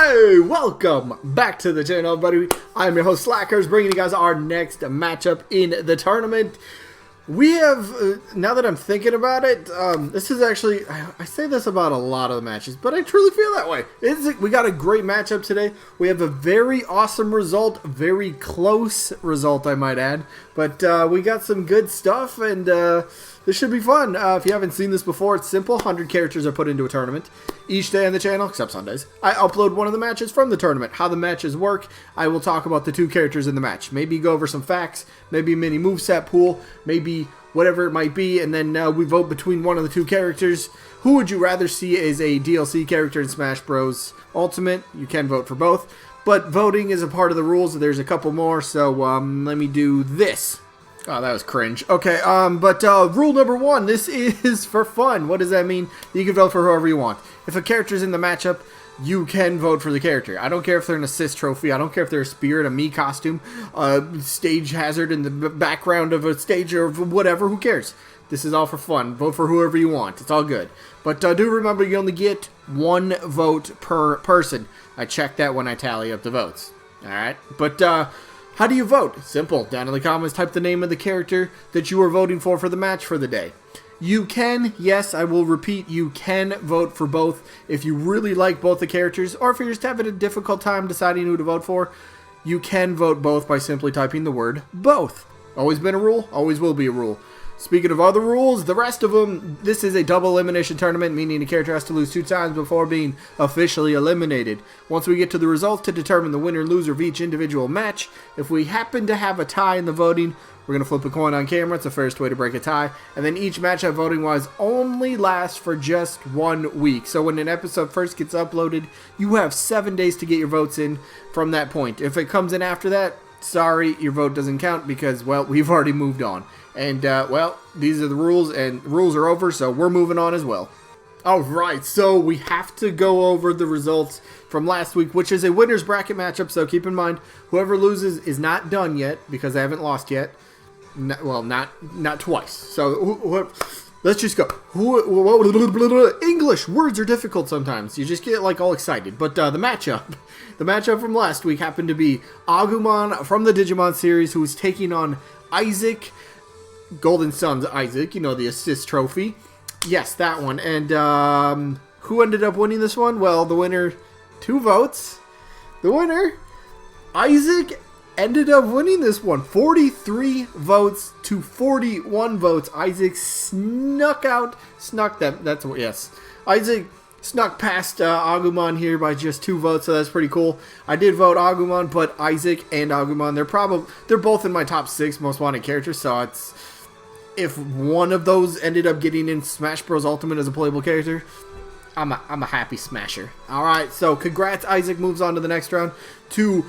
Hey, welcome back to the channel, buddy. I'm your host, Slackers, bringing you guys our next matchup in the tournament. We have, now that I'm thinking about it, this is actually, I say this about a lot of the matches, but I truly feel that way. We got a great matchup today. We have a very awesome result, very close result, I might add. But we got some good stuff, and this should be fun. If you haven't seen this before, it's simple. 100 characters are put into a tournament. Each day on the channel, except Sundays, I upload one of the matches from the tournament. How the matches work, I will talk about the two characters in the match. Maybe go over some facts, maybe a mini moveset pool, maybe whatever it might be, and then we vote between one of the two characters. Who would you rather see as a DLC character in Smash Bros. Ultimate? You can vote for both, but voting is a part of the rules. There's a couple more, so let me do this. Oh, that was cringe. Okay, but rule number one, this is for fun. What does that mean? You can vote for whoever you want. If a character's in the matchup, you can vote for the character. I don't care if they're an assist trophy. I don't care if they're a spirit, a Mii costume, a stage hazard in the background of a stage or whatever. Who cares? This is all for fun. Vote for whoever you want. It's all good. But do remember, you only get one vote per person. I check that when I tally up the votes. Alright? But how do you vote? Simple. Down in the comments, type the name of the character that you are voting for the match for the day. You can, yes, I will repeat, you can vote for both if you really like both the characters, or if you're just having a difficult time deciding who to vote for, you can vote both by simply typing the word both. Always been a rule, always will be a rule. Speaking of other rules, the rest of them, this is a double elimination tournament, meaning the character has to lose 2 times before being officially eliminated. Once we get to the results to determine the winner and loser of each individual match, if we happen to have a tie in the voting, we're going to flip a coin on camera. It's the fairest way to break a tie. And then each matchup voting-wise only lasts for just 1 week. So when an episode first gets uploaded, you have 7 days to get your votes in from that point. If it comes in after that, sorry, your vote doesn't count because, well, we've already moved on. And, well, these are the rules, and rules are over, so we're moving on as well. Alright, so we have to go over the results from last week, which is a winner's bracket matchup, so keep in mind, whoever loses is not done yet, because I haven't lost yet. Well, not twice. So, let's just go. English, words are difficult sometimes. You just get, like, all excited. But the matchup from last week happened to be Agumon from the Digimon series, who was taking on Isaac, Golden Sun's Isaac, you know, the assist trophy. Yes, that one. And who ended up winning this one? Well, the winner, 2 votes. The winner, Isaac, ended up winning this one. 43 votes to 41 votes. Isaac snuck them. Yes. Isaac snuck past Agumon here by just 2 votes, so that's pretty cool. I did vote Agumon, but Isaac and Agumon, they're both in my top 6 most wanted characters, so it's, if one of those ended up getting in Smash Bros. Ultimate as a playable character, I'm a happy smasher. Alright, so congrats. Isaac moves on to the next round to,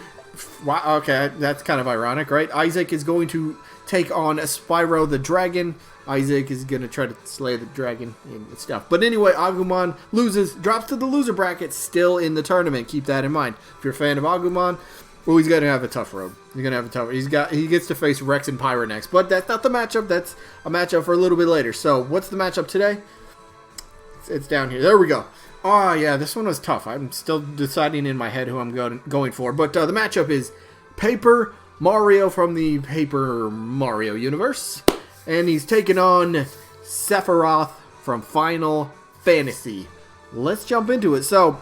wow, okay, that's kind of ironic, right? Isaac is going to take on Spyro the Dragon. Isaac is going to try to slay the dragon and stuff. But anyway, Agumon loses, drops to the loser bracket, still in the tournament. Keep that in mind. If you're a fan of Agumon, well, he's going to have a tough road. He's going to have a tough. He gets to face Rex and Pyra next. But that's not the matchup. That's a matchup for a little bit later. So, what's the matchup today? It's down here. There we go. Oh, yeah, this one was tough. I'm still deciding in my head who I'm going for. But the matchup is Paper Mario from the Paper Mario universe. And he's taking on Sephiroth from Final Fantasy. Let's jump into it. So,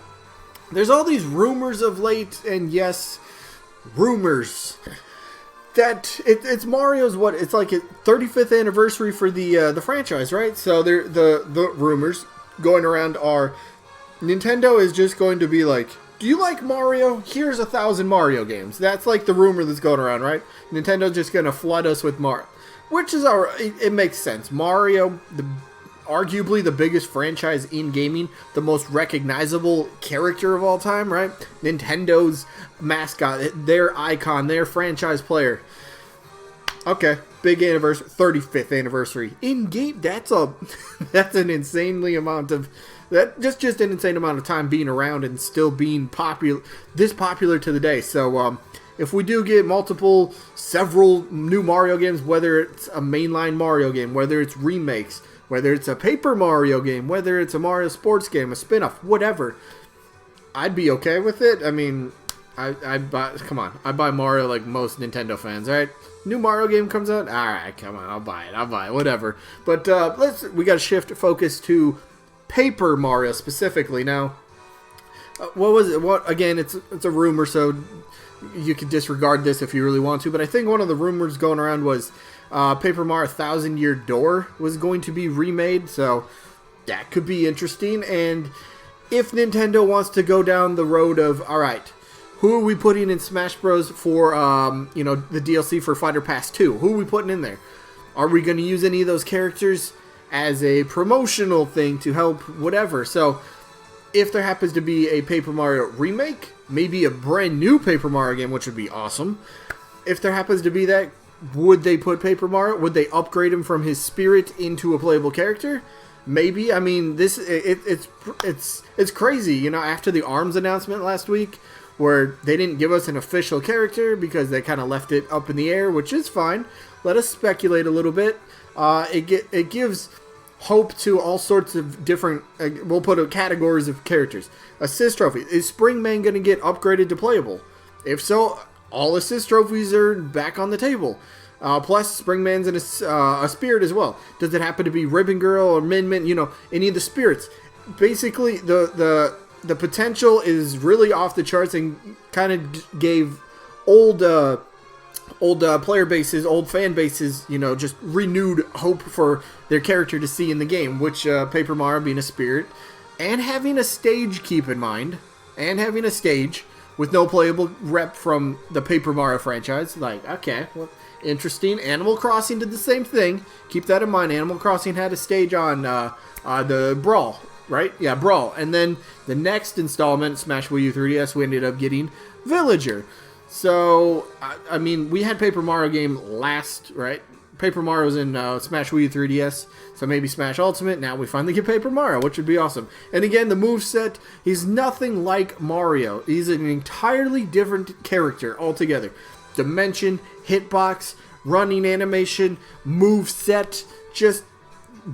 there's all these rumors of late, and yes, rumors, that it's Mario's, what, it's like a 35th anniversary for the franchise, right? So, the rumors going around are, Nintendo is just going to be like, do you like Mario? Here's 1,000 Mario games. That's like the rumor that's going around, right? Nintendo's just going to flood us with Mario. Which is it makes sense. Mario, arguably the biggest franchise in gaming, the most recognizable character of all time, right? Nintendo's mascot, their icon, their franchise player. Okay, big anniversary, 35th anniversary in game. That's an insanely amount of just an insane amount of time being around and still being this popular to the day. So if we do get several new Mario games, whether it's a mainline Mario game, whether it's remakes, whether it's a Paper Mario game, whether it's a Mario sports game, a spin-off, whatever, I'd be okay with it. I mean, I buy. Come on, I buy Mario like most Nintendo fans. All right, new Mario game comes out. All right, come on, I'll buy it. Whatever. But we got to shift focus to Paper Mario specifically now. What was it? What again? It's a rumor, so you could disregard this if you really want to. But I think one of the rumors going around was Paper Mario 1,000 Year Door was going to be remade. So that could be interesting. And if Nintendo wants to go down the road of, all right, who are we putting in Smash Bros. For the DLC for Fighter Pass 2? Who are we putting in there? Are we going to use any of those characters as a promotional thing to help whatever? So if there happens to be a Paper Mario remake, maybe a brand new Paper Mario game, which would be awesome. If there happens to be that, would they put Paper Mario? Would they upgrade him from his spirit into a playable character? Maybe. I mean, it's crazy. After the ARMS announcement last week, where they didn't give us an official character because they kind of left it up in the air, which is fine. Let us speculate a little bit. It gives hope to all sorts of different, we'll put categories of characters. Assist trophy. Is Springman going to get upgraded to playable? If so, all assist trophies are back on the table. Plus, Springman's in a spirit as well. Does it happen to be Ribbon Girl or Min Min? Any of the spirits. Basically, the potential is really off the charts and kind of gave old player bases, old fan bases, just renewed hope for their character to see in the game, which Paper Mario being a spirit, and having a stage, keep in mind, and having a stage with no playable rep from the Paper Mario franchise. Like, okay, well, interesting. Animal Crossing did the same thing. Keep that in mind. Animal Crossing had a stage on the Brawl, right? Yeah, Brawl. And then the next installment, Smash Wii U 3DS, we ended up getting Villager. So, I mean, we had Paper Mario game last, right? Paper Mario's in Smash Wii U 3DS, so maybe Smash Ultimate. Now we finally get Paper Mario, which would be awesome. And again, the moveset, he's nothing like Mario. He's an entirely different character altogether. Dimension, hitbox, running animation, moveset, just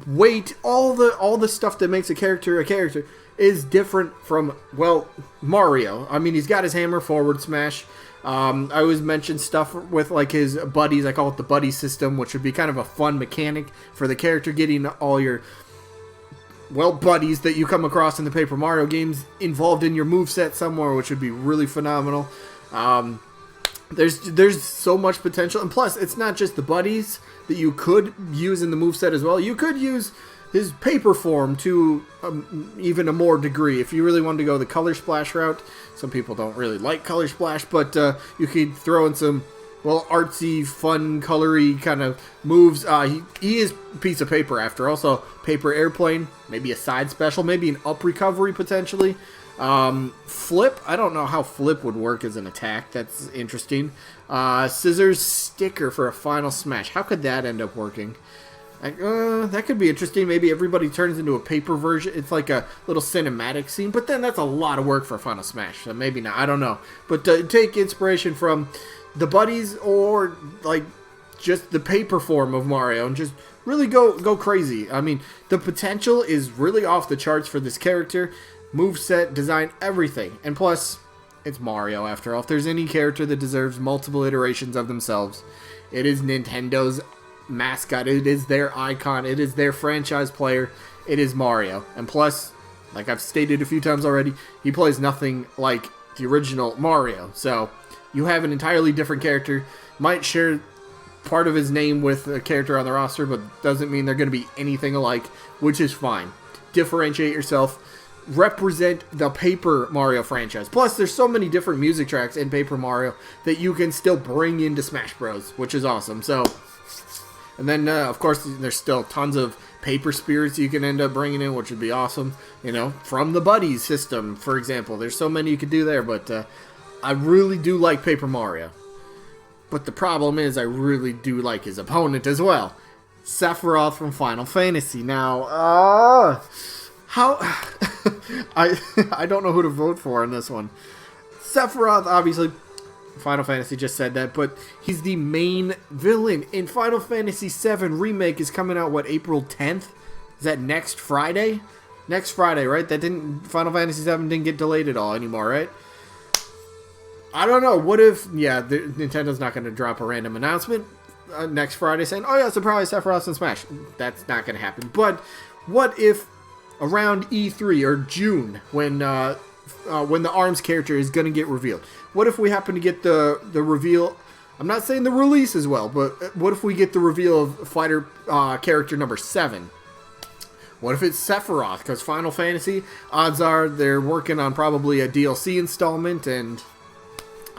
weight, all the stuff that makes a character is different from, well, Mario. I mean, he's got his hammer forward smash. I always mention stuff with like his buddies. I call it the buddy system, which would be kind of a fun mechanic for the character, getting all your, well, buddies that you come across in the Paper Mario games involved in your moveset somewhere, which would be really phenomenal. There's so much potential, and plus, it's not just the buddies that you could use in the moveset as well. You could use his paper form to even a more degree if you really wanted to go the Color Splash route. Some people don't really like Color Splash, but you could throw in some, well, artsy, fun, colory kind of moves. He is a piece of paper after all. So Paper Airplane, maybe a side special, maybe an up recovery potentially. Flip, I don't know how Flip would work as an attack. That's interesting. Scissors Sticker for a final smash. How could that end up working? That could be interesting. Maybe everybody turns into a paper version. It's like a little cinematic scene, but then that's a lot of work for a final smash. So maybe not. I don't know. But take inspiration from the buddies or like just the paper form of Mario and just really go crazy. I mean, the potential is really off the charts for this character. Moveset, design, everything. And plus, it's Mario after all. If there's any character that deserves multiple iterations of themselves, it is Nintendo's mascot. It is their icon. It is their franchise player. It is Mario. And plus, like I've stated a few times already, he plays nothing like the original Mario. So you have an entirely different character. Might share part of his name with a character on the roster, but doesn't mean they're going to be anything alike, which is fine. Differentiate yourself. Represent the Paper Mario franchise. Plus, there's so many different music tracks in Paper Mario that you can still bring into Smash Bros, which is awesome. So, and then, of course, there's still tons of paper spirits you can end up bringing in, which would be awesome. From the Buddies system, for example. There's so many you could do there, but I really do like Paper Mario. But the problem is, I really do like his opponent as well. Sephiroth from Final Fantasy. Now, how... I don't know who to vote for in this one. Sephiroth, obviously, Final Fantasy just said that, but he's the main villain in Final Fantasy VII Remake is coming out, April 10th? Is that next Friday? Next Friday, right? Final Fantasy VII didn't get delayed at all anymore, right? I don't know. What if, Nintendo's not going to drop a random announcement next Friday saying, oh yeah, surprise, Sephiroth and Smash. That's not going to happen. But what if around E3 or June, when the ARMS character is going to get revealed, what if we happen to get the reveal? I'm not saying the release as well, but what if we get the reveal of fighter character number 7? What if it's Sephiroth? Because Final Fantasy, odds are they're working on probably a DLC installment, and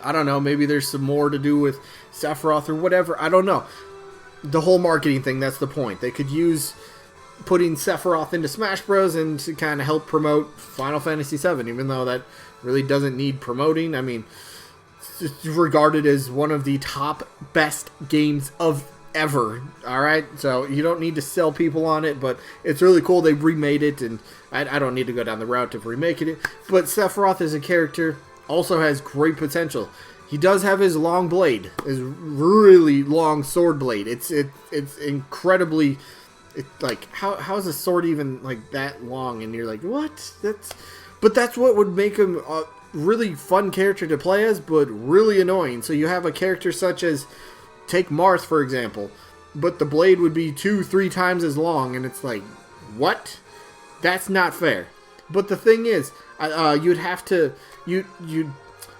I don't know, maybe there's some more to do with Sephiroth or whatever. I don't know. The whole marketing thing, that's the point. They could use putting Sephiroth into Smash Bros. And to kind of help promote Final Fantasy VII, even though that really doesn't need promoting. I mean, it's regarded as one of the top best games of ever. Alright, so you don't need to sell people on it, but it's really cool they remade it, and I don't need to go down the route of remaking it. But Sephiroth as a character also has great potential. He does have his long blade, his really long sword blade. It's incredibly, like, how is a sword even like that long? And you're like, what? But that's what would make him a really fun character to play as, but really annoying. So you have a character such as, take Marth for example, but the blade would be 2-3 times as long, and it's like, what? That's not fair. But the thing is, you'd have to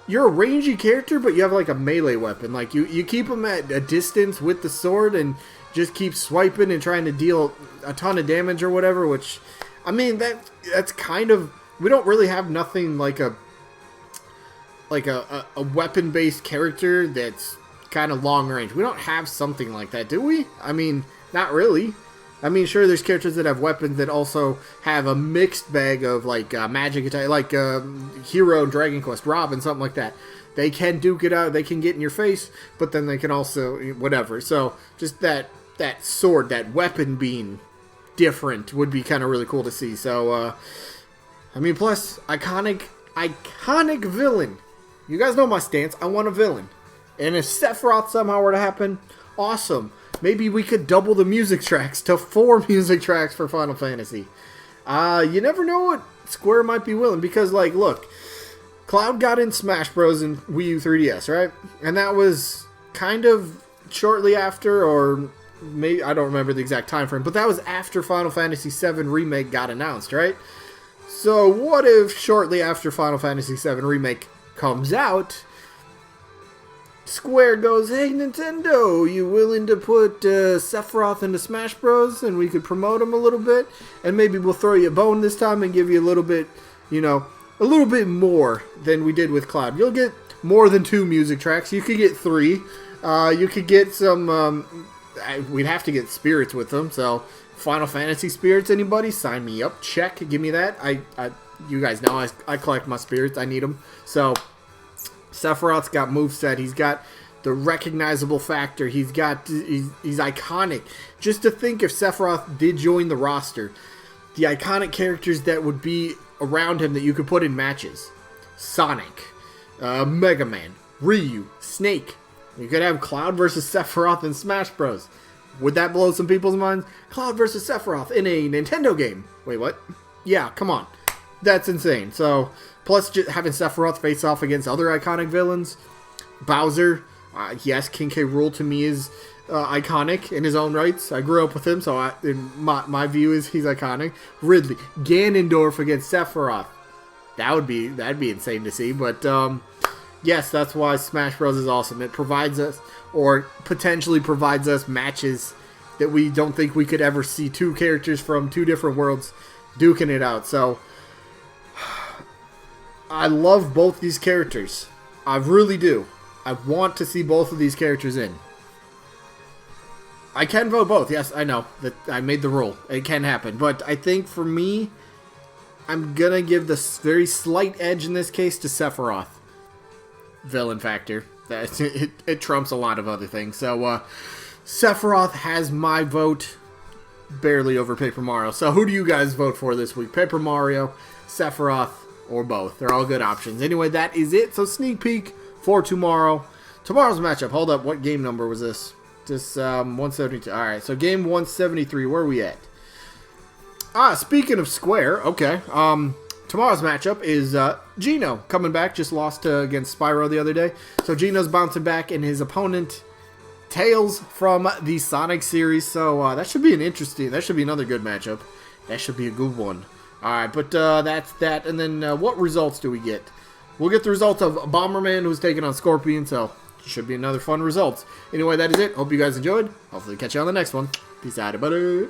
you're a rangy character, but you have like a melee weapon. Like you keep him at a distance with the sword and just keep swiping and trying to deal a ton of damage or whatever. Which, I mean, that's kind of, we don't really have nothing like a weapon based character that's kind of long range. We don't have something like that, do we? I mean, not really. I mean, sure, there's characters that have weapons that also have a mixed bag of, like, magic attack, like Hero in Dragon Quest, Robin, something like that. They can duke it out, they can get in your face, but then they can also, whatever. So, just that sword, that weapon being different would be kind of really cool to see. So, I mean, plus, iconic villain. You guys know my stance, I want a villain. And if Sephiroth somehow were to happen, awesome. Maybe we could double the music tracks to 4 music tracks for Final Fantasy. You never know what Square might be willing, because, like, look, Cloud got in Smash Bros. And Wii U 3DS, right? And that was kind of shortly after, or maybe, I don't remember the exact time frame, but that was after Final Fantasy VII Remake got announced, right? So what if shortly after Final Fantasy VII Remake comes out, Square goes, hey Nintendo, you willing to put Sephiroth into Smash Bros. And we could promote him a little bit, and maybe we'll throw you a bone this time and give you a little bit, a little bit more than we did with Cloud. You'll get more than 2 music tracks. You could get 3. You could get some, we'd have to get spirits with them, so Final Fantasy spirits, anybody? Sign me up. Check. Give me that. You guys know I collect my spirits. I need them. So Sephiroth's got moveset. He's got the recognizable factor. He's iconic. Just to think, if Sephiroth did join the roster, the iconic characters that would be around him that you could put in matches: Sonic, Mega Man, Ryu, Snake. You could have Cloud versus Sephiroth in Smash Bros. Would that blow some people's minds? Cloud versus Sephiroth in a Nintendo game. Wait, what? Yeah, come on. That's insane. So, plus just having Sephiroth face off against other iconic villains. Bowser, yes, King K. Rool to me is iconic in his own rights. I grew up with him, so in my view is he's iconic. Ridley, Ganondorf against Sephiroth. That'd be insane to see. But yes, that's why Smash Bros. Is awesome. It provides us, or potentially provides us, matches that we don't think we could ever see 2 characters from 2 different worlds duking it out. So I love both these characters. I really do. I want to see both of these characters in. I can vote both. Yes, I know. That I made the rule. It can happen. But I think for me, I'm going to give the very slight edge in this case to Sephiroth. Villain factor. It trumps a lot of other things. So, Sephiroth has my vote barely over Paper Mario. So who do you guys vote for this week? Paper Mario, Sephiroth, or both? They're all good options. Anyway, that is it. So sneak peek for tomorrow. Tomorrow's matchup. Hold up. What game number was this? Just 172. Alright, so game 173. Where are we at? Speaking of Square, okay. Tomorrow's matchup is Gino coming back. Just lost against Spyro the other day. So Gino's bouncing back, and his opponent, Tails from the Sonic series. So that should be that should be another good matchup. That should be a good one. Alright, but that's that. And then what results do we get? We'll get the results of Bomberman, who's taking on Scorpion. So should be another fun results. Anyway, that is it. Hope you guys enjoyed. Hopefully catch you on the next one. Peace out, buddy.